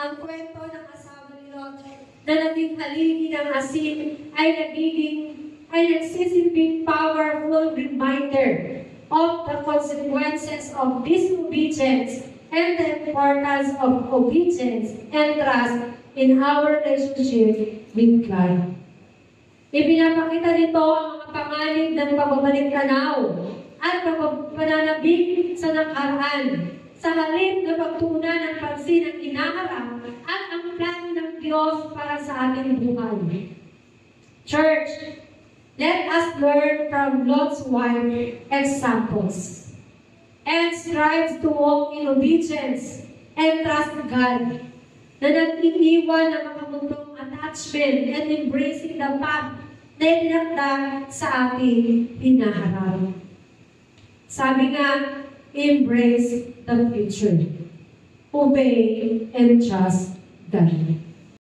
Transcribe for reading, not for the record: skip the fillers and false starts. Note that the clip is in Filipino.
ang kwento ng asawa ni Lot na naging haligi ng asin ay nagsisilbing powerful reminder of the consequences of disobedience and the importance of obedience and trust in our relationship with God. Ipinapakita nito ang mga panganib ng pagbabalik tanaw at pananabik sa nakaraan sa halip na pagtuunan ng pansin ang inaharap at ang plano ng Diyos para sa ating buhay. Church, let us learn from Lot's wife examples and strive to walk in obedience and trust God na nag-iiwan ng makamundong attachment and embracing the path na itinakda sa ating hinaharap. Sabi nga, embrace the future. Obey and trust God.